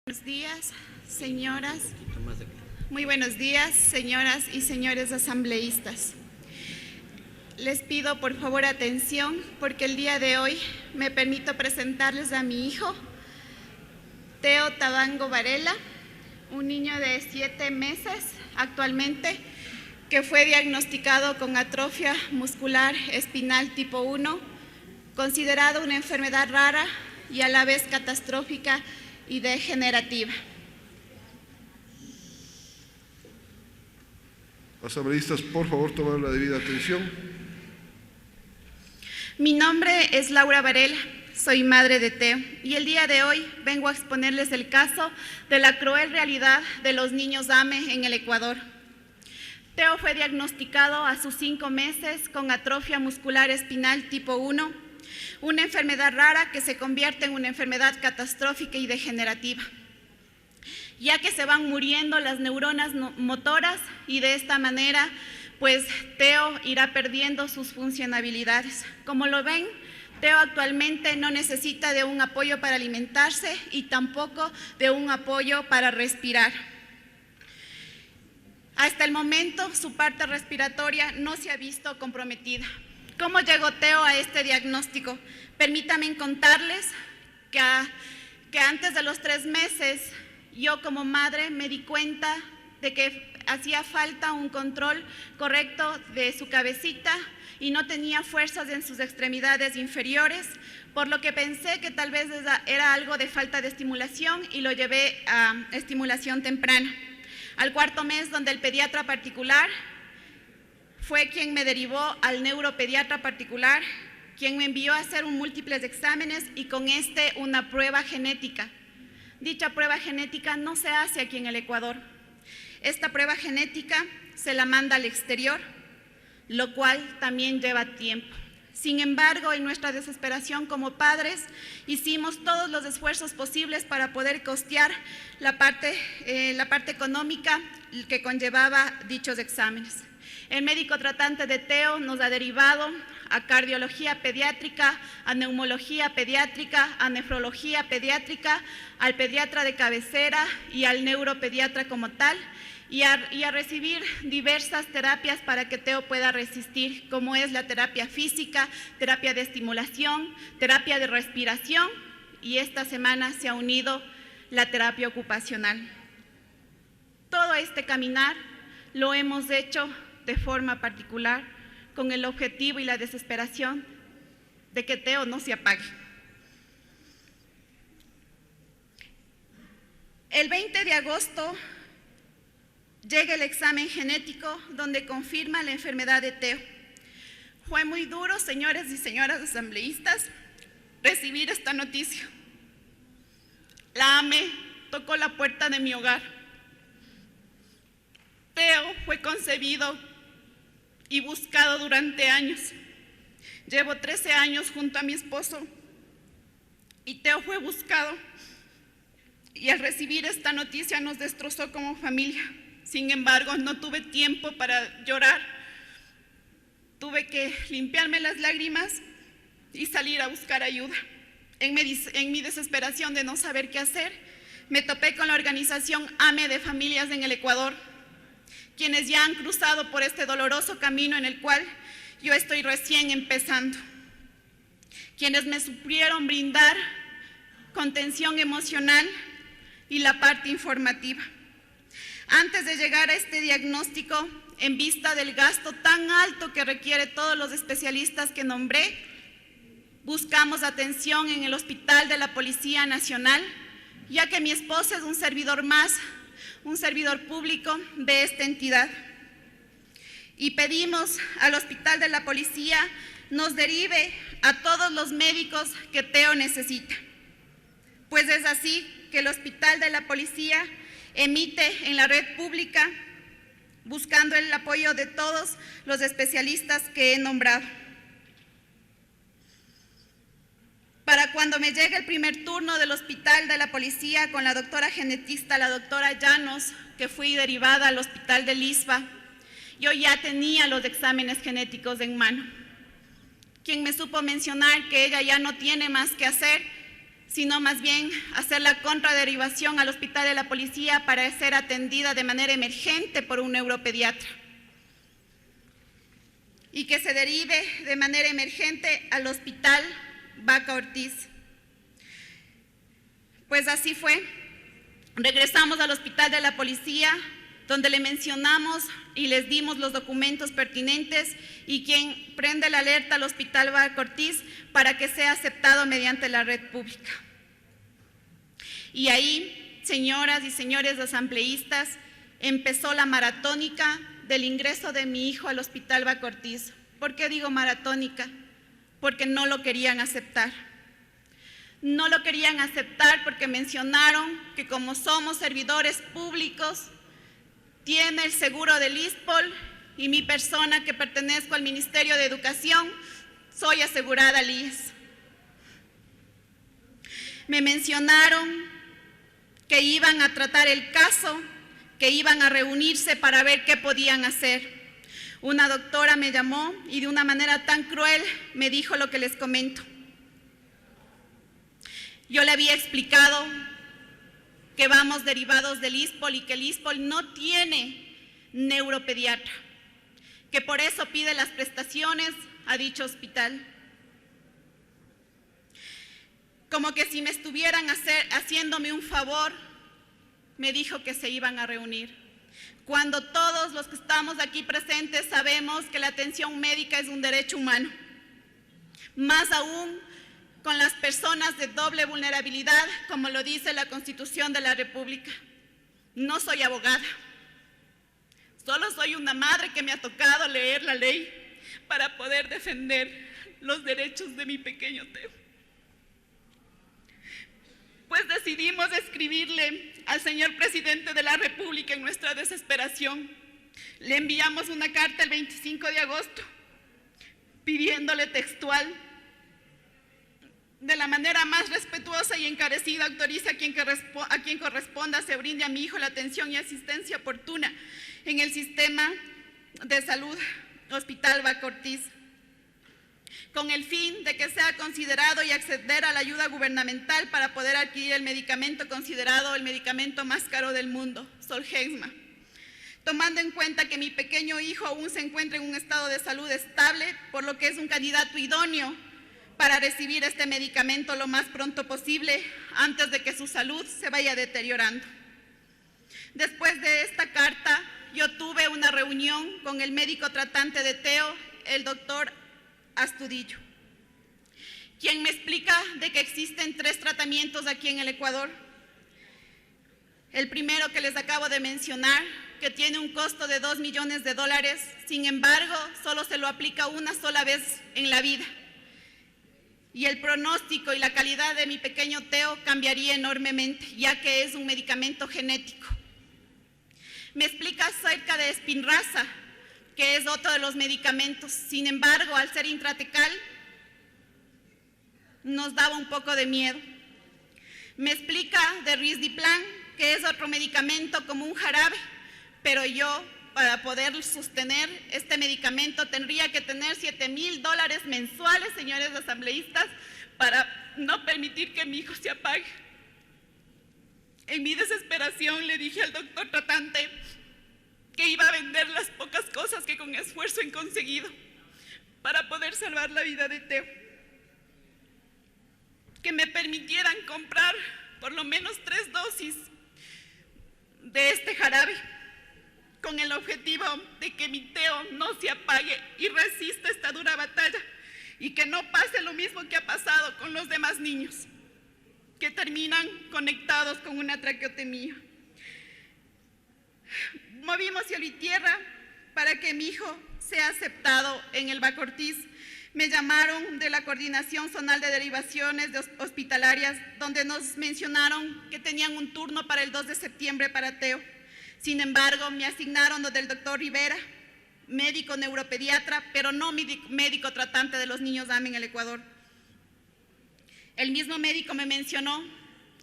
Buenos días, señoras. Muy buenos días, señoras y señores asambleístas. Les pido por favor atención porque el día de hoy me permito presentarles a mi hijo, Teo Tabango Varela, un niño de 7 meses actualmente que fue diagnosticado con atrofia muscular espinal tipo 1, considerado una enfermedad rara y a la vez catastrófica y degenerativa. Asambleístas, por favor, tomar la debida atención. Mi nombre es Laura Varela, soy madre de Teo y el día de hoy vengo a exponerles el caso de la cruel realidad de los niños AME en el Ecuador. Teo fue diagnosticado a sus 5 meses con atrofia muscular espinal tipo 1, una enfermedad rara que se convierte en una enfermedad catastrófica y degenerativa, ya que se van muriendo las neuronas motoras y de esta manera, pues Teo irá perdiendo sus funcionalidades. Como lo ven, Teo actualmente no necesita de un apoyo para alimentarse y tampoco de un apoyo para respirar. Hasta el momento, su parte respiratoria no se ha visto comprometida. ¿Cómo llegó Teo a este diagnóstico? Permítanme contarles que antes de los 3 meses, yo como madre me di cuenta de que hacía falta un control correcto de su cabecita y no tenía fuerzas en sus extremidades inferiores, por lo que pensé que tal vez era algo de falta de estimulación y lo llevé a estimulación temprana. Al 4.º mes, donde el pediatra particular fue quien me derivó al neuropediatra particular, quien me envió a hacer múltiples exámenes y con una prueba genética. Dicha prueba genética no se hace aquí en el Ecuador. Esta prueba genética se la manda al exterior, lo cual también lleva tiempo. Sin embargo, en nuestra desesperación como padres, hicimos todos los esfuerzos posibles para poder costear la parte económica que conllevaba dichos exámenes. El médico tratante de Teo nos ha derivado a cardiología pediátrica, a neumología pediátrica, a nefrología pediátrica, al pediatra de cabecera y al neuropediatra como tal, y a recibir diversas terapias para que Teo pueda resistir, como es la terapia física, terapia de estimulación, terapia de respiración, y esta semana se ha unido la terapia ocupacional. Todo este caminar lo hemos hecho de forma particular con el objetivo y la desesperación de que Teo no se apague. El 20 de agosto llega el examen genético donde confirma la enfermedad de Teo. Fue muy duro, señores y señoras asambleístas, recibir esta noticia. La AME tocó la puerta de mi hogar. Teo fue concebido y buscado durante años. Llevo 13 años junto a mi esposo y Teo fue buscado, y al recibir esta noticia nos destrozó como familia. Sin embargo, no tuve tiempo para llorar. Tuve que limpiarme las lágrimas y salir a buscar ayuda. En mi desesperación de no saber qué hacer, me topé con la organización AME de Familias en el Ecuador, quienes ya han cruzado por este doloroso camino en el cual yo estoy recién empezando, quienes me supieron brindar contención emocional y la parte informativa. Antes de llegar a este diagnóstico, en vista del gasto tan alto que requiere todos los especialistas que nombré, buscamos atención en el Hospital de la Policía Nacional, ya que mi esposo es un servidor más, un servidor público de esta entidad. Y pedimos al Hospital de la Policía nos derive a todos los médicos que Teo necesita. Pues es así que el Hospital de la Policía emite en la red pública, buscando el apoyo de todos los especialistas que he nombrado. Para cuando me llegue el primer turno del Hospital de la Policía con la doctora genetista, la doctora Llanos, que fui derivada al Hospital del ISFA, yo ya tenía los exámenes genéticos en mano. Quien me supo mencionar que ella ya no tiene más que hacer sino más bien hacer la contraderivación al hospital de la policía para ser atendida de manera emergente por un neuropediatra y que se derive de manera emergente al hospital Vaca Ortiz. Pues así fue. Regresamos al hospital de la policía, donde le mencionamos y les dimos los documentos pertinentes y quien prende la alerta al hospital Vaca Ortiz para que sea aceptado mediante la red pública. Y ahí, señoras y señores asambleístas, empezó la maratónica del ingreso de mi hijo al hospital Vaca Ortiz. ¿Por qué digo maratónica? Porque no lo querían aceptar. No lo querían aceptar porque mencionaron que como somos servidores públicos, tiene el seguro del ISSSTE y mi persona que pertenezco al Ministerio de Educación, soy asegurada al IES. Me mencionaron que iban a tratar el caso, que iban a reunirse para ver qué podían hacer. Una doctora me llamó y de una manera tan cruel me dijo lo que les comento. Yo le había explicado que vamos derivados del ISSSTE y que el ISSSTE no tiene neuropediatra, que por eso pide las prestaciones a dicho hospital. Como que si me estuvieran haciéndome un favor, me dijo que se iban a reunir. Cuando todos los que estamos aquí presentes sabemos que la atención médica es un derecho humano, más aún con las personas de doble vulnerabilidad, como lo dice la Constitución de la República. No soy abogada, solo soy una madre que me ha tocado leer la ley para poder defender los derechos de mi pequeño Teo. Pues decidimos escribirle al señor presidente de la República en nuestra desesperación. Le enviamos una carta el 25 de agosto, pidiéndole textual: de la manera más respetuosa y encarecida, autoriza a quien corresponda se brinde a mi hijo la atención y asistencia oportuna en el sistema de salud Hospital Vaca Ortiz, con el fin de que sea considerado y acceder a la ayuda gubernamental para poder adquirir el medicamento considerado el medicamento más caro del mundo, Zolgensma, tomando en cuenta que mi pequeño hijo aún se encuentra en un estado de salud estable, por lo que es un candidato idóneo para recibir este medicamento lo más pronto posible, antes de que su salud se vaya deteriorando. Después de esta carta, yo tuve una reunión con el médico tratante de Teo, el doctor Astudillo, quien me explica de que existen 3 tratamientos aquí en el Ecuador. El primero que les acabo de mencionar, que tiene un costo de $2 millones, sin embargo, solo se lo aplica una sola vez en la vida. Y el pronóstico y la calidad de mi pequeño Teo cambiaría enormemente, ya que es un medicamento genético. Me explica acerca de Spinraza, que es otro de los medicamentos. Sin embargo, al ser intratecal, nos daba un poco de miedo. Me explica de Risdiplam, que es otro medicamento como un jarabe, pero yo, para poder sostener este medicamento, tendría que tener $7,000 mensuales, señores asambleístas, para no permitir que mi hijo se apague. En mi desesperación le dije al doctor tratante que iba a vender las pocas cosas que con esfuerzo he conseguido para poder salvar la vida de Teo. Que me permitieran comprar por lo menos 3 dosis de este jarabe, con el objetivo de que mi Teo no se apague y resista esta dura batalla, y que no pase lo mismo que ha pasado con los demás niños, que terminan conectados con una traqueotomía. Movimos cielo y tierra para que mi hijo sea aceptado en el Vaca Ortiz. Me llamaron de la Coordinación Zonal de Derivaciones Hospitalarias, donde nos mencionaron que tenían un turno para el 2 de septiembre para Teo. Sin embargo, me asignaron donde el doctor Rivera, médico neuropediatra, pero no médico tratante de los niños DAME en el Ecuador. El mismo médico me mencionó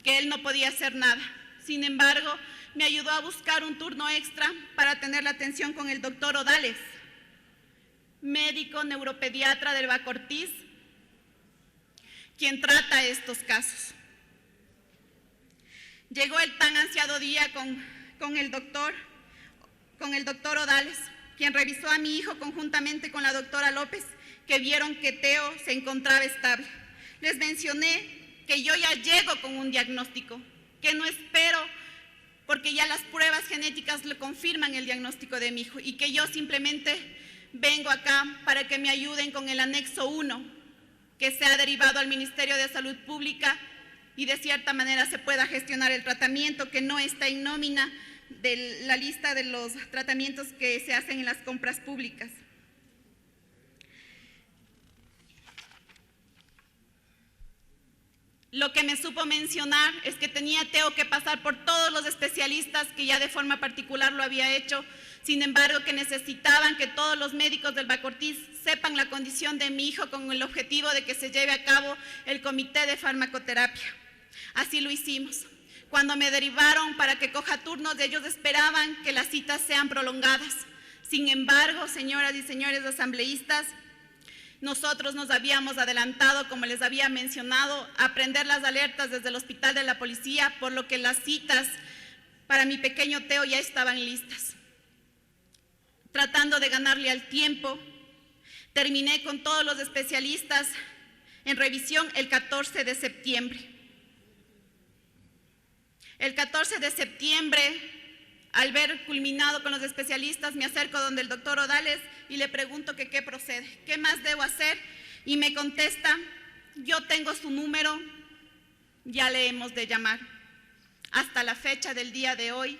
que él no podía hacer nada. Sin embargo, me ayudó a buscar un turno extra para tener la atención con el doctor Odales, médico neuropediatra del Vaca Ortiz, quien trata estos casos. Llegó el tan ansiado día con el doctor Odales, quien revisó a mi hijo conjuntamente con la doctora López, que vieron que Teo se encontraba estable. Les mencioné que yo ya llego con un diagnóstico, que no espero porque ya las pruebas genéticas le confirman el diagnóstico de mi hijo y que yo simplemente vengo acá para que me ayuden con el anexo 1, que se ha derivado al Ministerio de Salud Pública y de cierta manera se pueda gestionar el tratamiento que no está en nómina de la lista de los tratamientos que se hacen en las compras públicas. Lo que me supo mencionar es que tenía Teo que pasar por todos los especialistas que ya de forma particular lo había hecho, sin embargo que necesitaban que todos los médicos del Bacortiz sepan la condición de mi hijo con el objetivo de que se lleve a cabo el comité de farmacoterapia. Así lo hicimos. Cuando me derivaron para que coja turnos, ellos esperaban que las citas sean prolongadas. Sin embargo, señoras y señores asambleístas, nosotros nos habíamos adelantado, como les había mencionado, a prender las alertas desde el hospital de la policía, por lo que las citas para mi pequeño Teo ya estaban listas. Tratando de ganarle al tiempo, terminé con todos los especialistas en revisión el 14 de septiembre. El 14 de septiembre, al ver culminado con los especialistas, me acerco donde el doctor Odales y le pregunto que qué procede, qué más debo hacer, y me contesta: yo tengo su número, ya le hemos de llamar. Hasta la fecha del día de hoy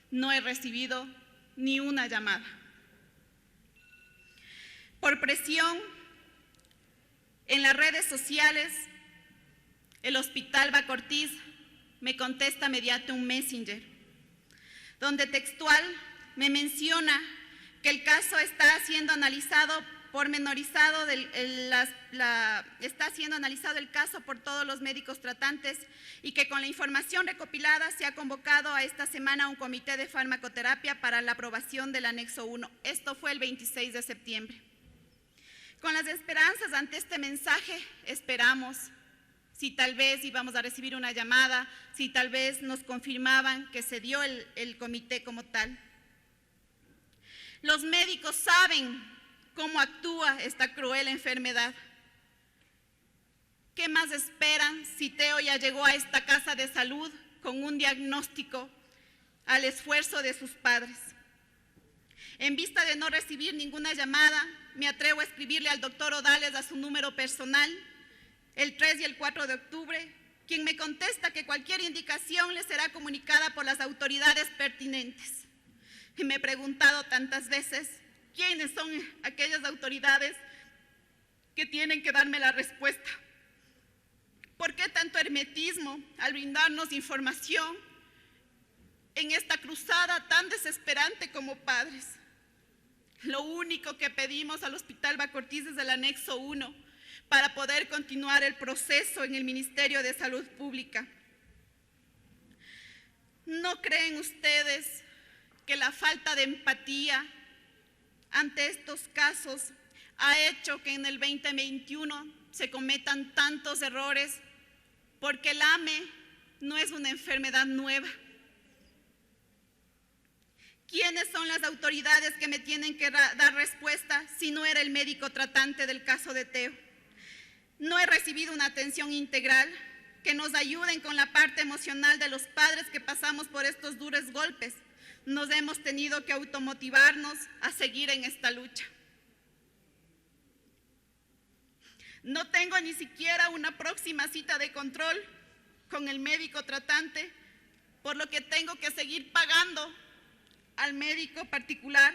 no he recibido ni una llamada. Por presión en las redes sociales, el Hospital Bacortiz me contesta mediante un messenger, donde textual me menciona que el caso está siendo analizado pormenorizado, está siendo analizado el caso por todos los médicos tratantes y que con la información recopilada se ha convocado a esta semana un comité de farmacoterapia para la aprobación del anexo 1. Esto fue el 26 de septiembre. Con las esperanzas ante este mensaje, esperamos si tal vez íbamos a recibir una llamada, si tal vez nos confirmaban que se dio el comité como tal. Los médicos saben cómo actúa esta cruel enfermedad. ¿Qué más esperan si Teo ya llegó a esta casa de salud con un diagnóstico al esfuerzo de sus padres? En vista de no recibir ninguna llamada, me atrevo a escribirle al doctor Odales a su número personal, el 3 y el 4 de octubre, quien me contesta que cualquier indicación le será comunicada por las autoridades pertinentes. Y me he preguntado tantas veces, ¿quiénes son aquellas autoridades que tienen que darme la respuesta? ¿Por qué tanto hermetismo al brindarnos información en esta cruzada tan desesperante como padres? Lo único que pedimos al Hospital Bacortiz es el anexo 1 para poder continuar el proceso en el Ministerio de Salud Pública. ¿No creen ustedes que la falta de empatía ante estos casos ha hecho que en el 2021 se cometan tantos errores? Porque el AME no es una enfermedad nueva. ¿Quiénes son las autoridades que me tienen que dar respuesta si no era el médico tratante del caso de Teo? No he recibido una atención integral que nos ayuden con la parte emocional de los padres que pasamos por estos duros golpes. Nos hemos tenido que automotivarnos a seguir en esta lucha. No tengo ni siquiera una próxima cita de control con el médico tratante, por lo que tengo que seguir pagando al médico particular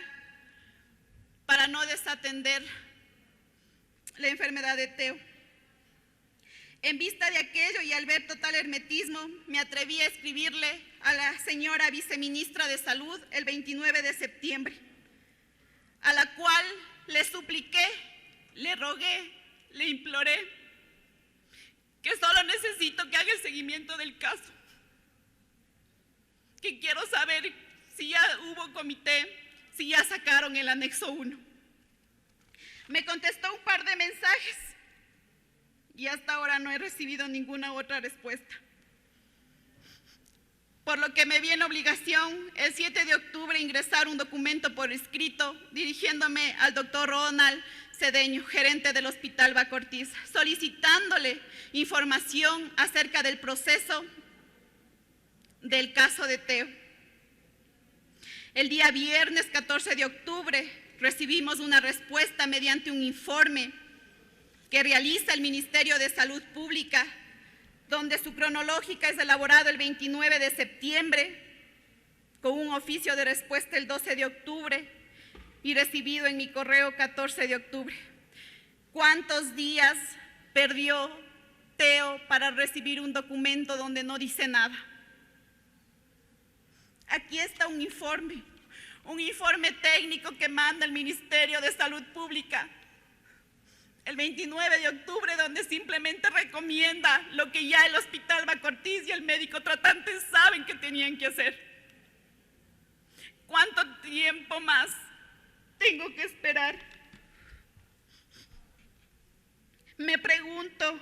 para no desatender la enfermedad de Teo. En vista de aquello y al ver total hermetismo, me atreví a escribirle a la señora viceministra de Salud el 29 de septiembre, a la cual le supliqué, le rogué, le imploré que solo necesito que haga el seguimiento del caso, que quiero saber si ya hubo comité, si ya sacaron el anexo 1. Me contestó un par de mensajes y hasta ahora no he recibido ninguna otra respuesta. por lo que me vi en la obligación el 7 de octubre ingresar un documento por escrito dirigiéndome al doctor Ronald Cedeño, gerente del Hospital Bacortiz, solicitándole información acerca del proceso del caso de Teo. El día viernes 14 de octubre recibimos una respuesta mediante un informe que realiza el Ministerio de Salud Pública, donde su cronológica es elaborado el 29 de septiembre, con un oficio de respuesta el 12 de octubre y recibido en mi correo 14 de octubre. ¿Cuántos días perdió Teo para recibir un documento donde no dice nada? Aquí está un informe técnico que manda el Ministerio de Salud Pública el 29 de octubre, donde simplemente recomienda lo que ya el Hospital Bacortiz y el médico tratante saben que tenían que hacer. ¿Cuánto tiempo más tengo que esperar? Me pregunto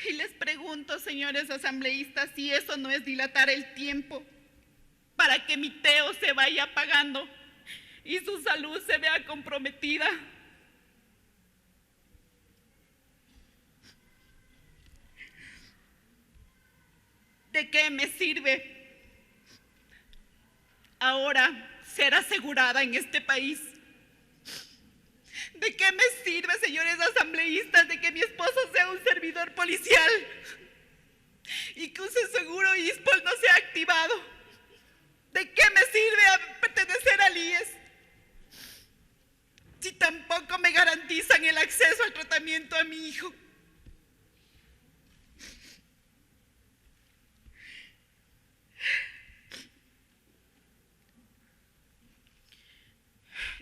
y les pregunto, señores asambleístas, si eso no es dilatar el tiempo para que mi Teo se vaya apagando y su salud se vea comprometida. ¿De qué me sirve ahora ser asegurada en este país? ¿De qué me sirve, señores asambleístas, de que mi esposo sea un servidor policial y que un seguro ISPOL no sea activado? ¿De qué me sirve pertenecer al IES si tampoco me garantizan el acceso al tratamiento a mi hijo?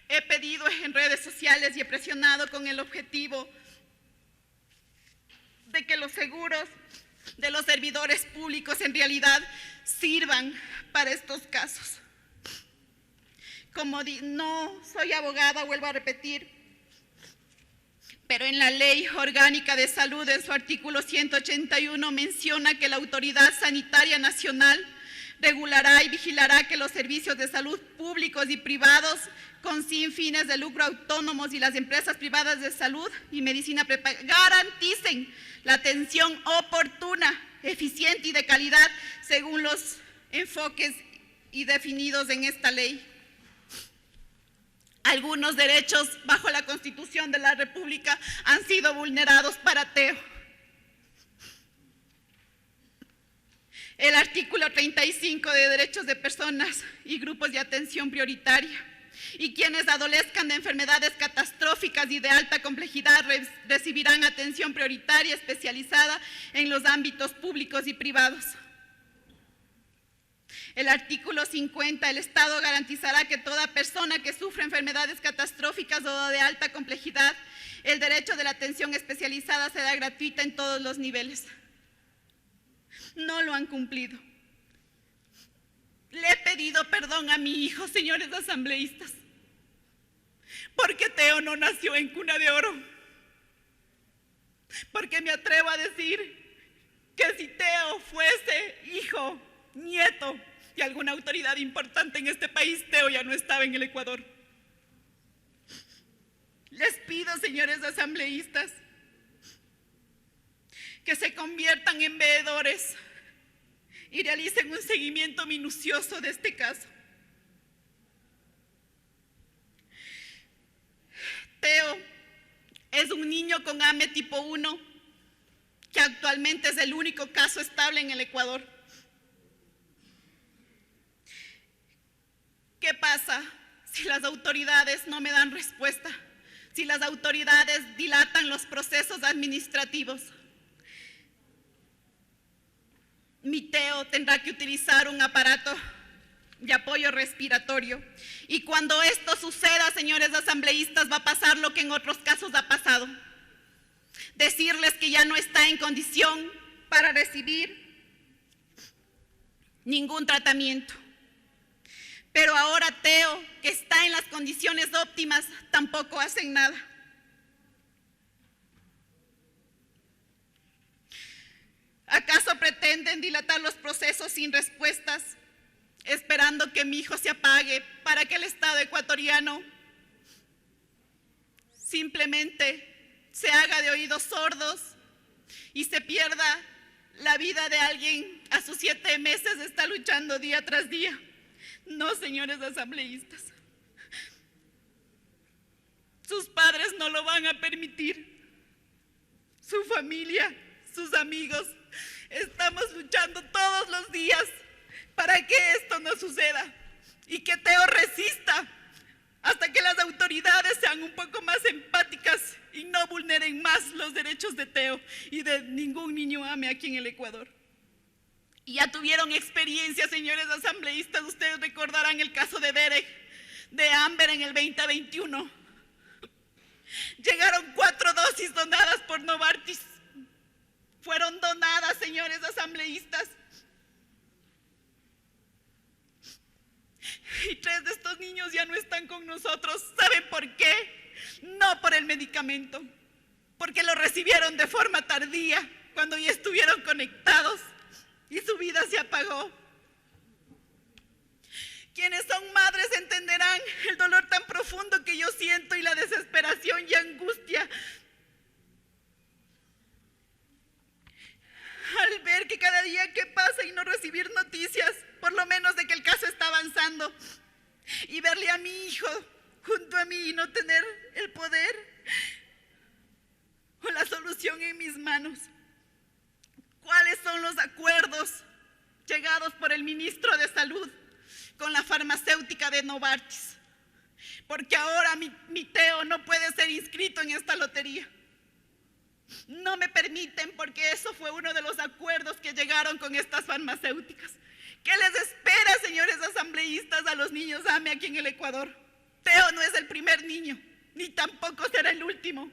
He pedido en redes sociales y he presionado con el objetivo de que los seguros de los servidores públicos en realidad sirvan para estos casos. Como no soy abogada, vuelvo a repetir, pero en la Ley Orgánica de Salud, en su artículo 181, menciona que la Autoridad Sanitaria Nacional regulará y vigilará que los servicios de salud públicos y privados con sin fines de lucro autónomos y las empresas privadas de salud y medicina prepaga garanticen la atención oportuna, eficiente y de calidad según los enfoques y definidos en esta ley. Algunos derechos bajo la Constitución de la República han sido vulnerados para Teo. El artículo 35 de derechos de personas y grupos de atención prioritaria y quienes adolezcan de enfermedades catastróficas y de alta complejidad recibirán atención prioritaria especializada en los ámbitos públicos y privados. El artículo 50, el Estado garantizará que toda persona que sufre enfermedades catastróficas o de alta complejidad, el derecho de la atención especializada será gratuita en todos los niveles. No lo han cumplido. Le he pedido perdón a mi hijo, señores asambleístas, porque Teo no nació en cuna de oro. Porque me atrevo a decir que si Teo fuese hijo, nieto de alguna autoridad importante en este país, Teo ya no estaba en el Ecuador. Les pido, señores asambleístas, que se conviertan en veedores y realicen un seguimiento minucioso de este caso. Teo es un niño con AME tipo 1, que actualmente es el único caso estable en el Ecuador. ¿Qué pasa si las autoridades no me dan respuesta? Si las autoridades dilatan los procesos administrativos. Mi Teo tendrá que utilizar un aparato de apoyo respiratorio. Y cuando esto suceda, señores asambleístas, va a pasar lo que en otros casos ha pasado. Decirles que ya no está en condición para recibir ningún tratamiento. Pero ahora Teo, que está en las condiciones óptimas, tampoco hacen nada. ¿Acaso pretenden dilatar los procesos sin respuestas, esperando que mi hijo se apague para que el Estado ecuatoriano simplemente se haga de oídos sordos y se pierda la vida de alguien a sus 7 meses de estar luchando día tras día? No, señores asambleístas. Sus padres no lo van a permitir. Su familia, sus amigos, estamos luchando todos los días para que esto no suceda y que Teo resista hasta que las autoridades sean un poco más empáticas y no vulneren más los derechos de Teo y de ningún niño AME aquí en el Ecuador. Y ya tuvieron experiencia, señores asambleístas, ustedes recordarán el caso de Derek, de Amber en el 2021. Llegaron 4 dosis donadas por Novartis. Fueron donadas, señores asambleístas. Y 3 de estos niños ya no están con nosotros. ¿Saben por qué? No por el medicamento, porque lo recibieron de forma tardía, cuando ya estuvieron conectados y su vida se apagó. Quienes son madres entenderán el dolor tan profundo que yo siento y la desesperación y angustia al ver que cada día que pasa y no recibir noticias, por lo menos de que el caso está avanzando, y verle a mi hijo junto a mí y no tener el poder o la solución en mis manos. ¿Cuáles son los acuerdos llegados por el ministro de Salud con la farmacéutica de Novartis? Porque ahora mi Teo no puede ser inscrito en esta lotería. No me permiten, porque eso fue uno de los acuerdos que llegaron con estas farmacéuticas. ¿Qué les espera, señores asambleístas, a los niños AME aquí en el Ecuador? Teo no es el primer niño, ni tampoco será el último.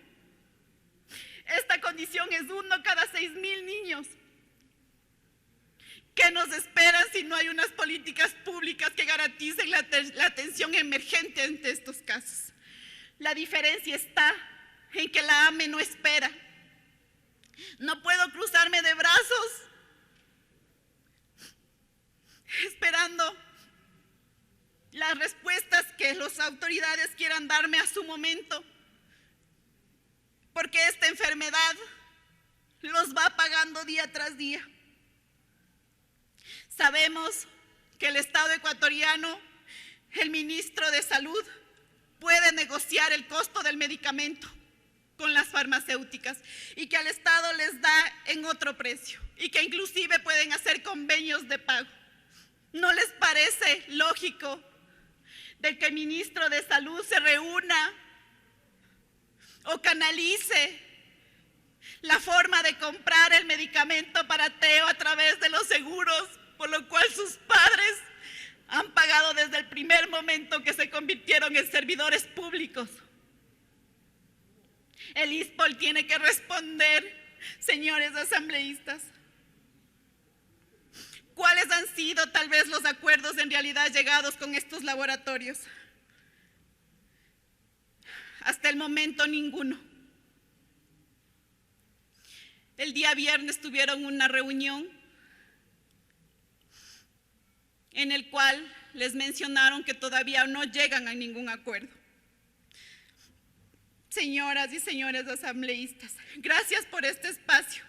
Esta condición es 1 cada 6,000 niños. ¿Qué nos esperan si no hay unas políticas públicas que garanticen la atención emergente ante estos casos? La diferencia está en que la AME no espera. No puedo cruzarme de brazos esperando las respuestas que las autoridades quieran darme a su momento, porque esta enfermedad los va pagando día tras día. Sabemos que el Estado ecuatoriano, el ministro de Salud, puede negociar el costo del medicamento con las farmacéuticas y que al Estado les da en otro precio y que inclusive pueden hacer convenios de pago. ¿No les parece lógico de que el ministro de Salud se reúna o canalice la forma de comprar el medicamento para Teo a través de los seguros, por lo cual sus padres han pagado desde el primer momento que se convirtieron en servidores públicos? El ISPOL tiene que responder, señores asambleístas. ¿Cuáles han sido tal vez los acuerdos en realidad llegados con estos laboratorios? Hasta el momento ninguno. El día viernes tuvieron una reunión en el cual les mencionaron que todavía no llegan a ningún acuerdo. Señoras y señores asambleístas, gracias por este espacio.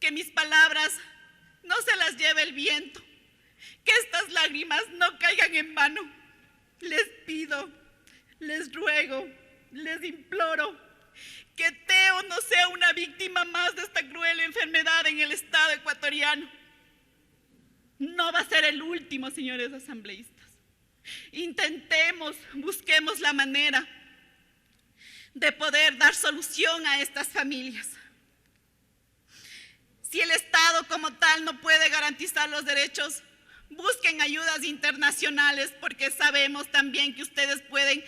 Que mis palabras no se las lleve el viento, que estas lágrimas no caigan en vano. Les pido, les ruego, les imploro que Teo no sea una víctima más de esta cruel enfermedad en el Estado ecuatoriano. No va a ser el último, señores asambleístas. Intentemos, busquemos la manera de poder dar solución a estas familias. Si el Estado como tal no puede garantizar los derechos, busquen ayudas internacionales, porque sabemos también que ustedes pueden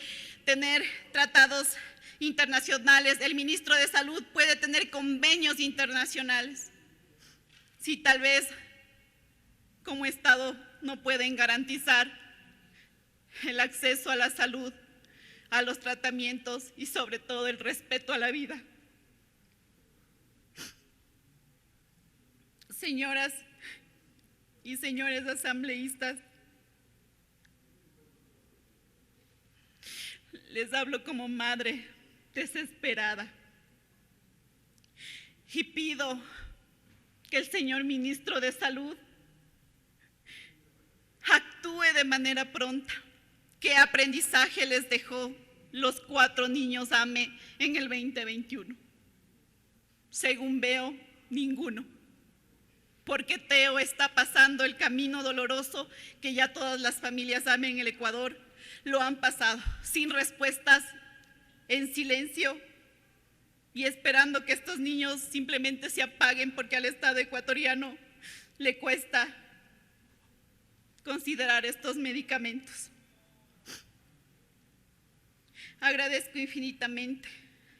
tener tratados internacionales, el ministro de Salud puede tener convenios internacionales. Si tal vez como Estado no pueden garantizar el acceso a la salud, a los tratamientos y sobre todo el respeto a la vida. Señoras y señores asambleístas, les hablo como madre desesperada y pido que el señor ministro de Salud actúe de manera pronta. ¿Qué aprendizaje les dejó los 4 niños AME en el 2021? Según veo, ninguno. Porque Teo está pasando el camino doloroso que ya todas las familias AME en el Ecuador lo han pasado, sin respuestas, en silencio y esperando que estos niños simplemente se apaguen porque al Estado ecuatoriano le cuesta considerar estos medicamentos. Agradezco infinitamente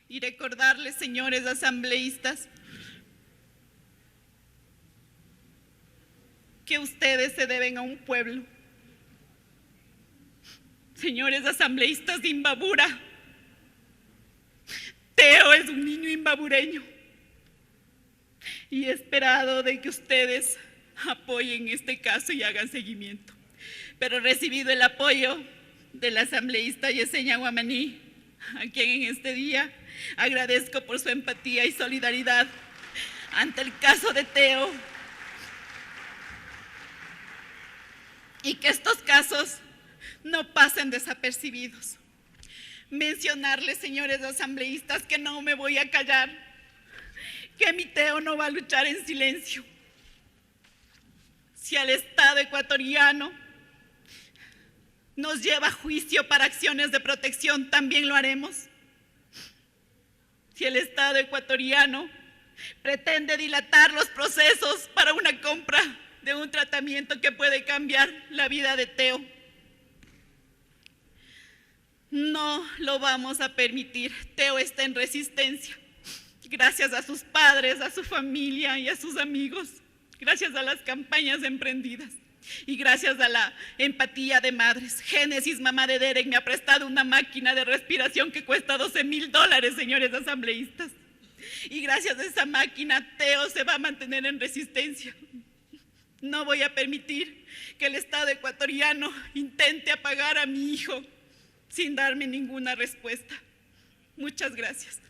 y recordarles, señores asambleístas, que ustedes se deben a un pueblo. Señores asambleístas de Imbabura, Teo es un niño imbabureño y he esperado de que ustedes apoyen este caso y hagan seguimiento. Pero he recibido el apoyo del asambleísta Yesenia Guamaní, a quien en este día agradezco por su empatía y solidaridad ante el caso de Teo, y que estos casos no pasen desapercibidos. Mencionarles, señores asambleístas, que no me voy a callar, que mi Teo no va a luchar en silencio. Si al Estado ecuatoriano nos lleva a juicio para acciones de protección, también lo haremos. Si el Estado ecuatoriano pretende dilatar los procesos para una compra de un tratamiento que puede cambiar la vida de Teo, no lo vamos a permitir. Teo está en resistencia, gracias a sus padres, a su familia y a sus amigos, gracias a las campañas emprendidas y gracias a la empatía de madres. Génesis, mamá de Derek, me ha prestado una máquina de respiración que cuesta $12,000, señores asambleístas. Y gracias a esa máquina, Teo se va a mantener en resistencia. No voy a permitir que el Estado ecuatoriano intente apagar a mi hijo sin darme ninguna respuesta. Muchas gracias.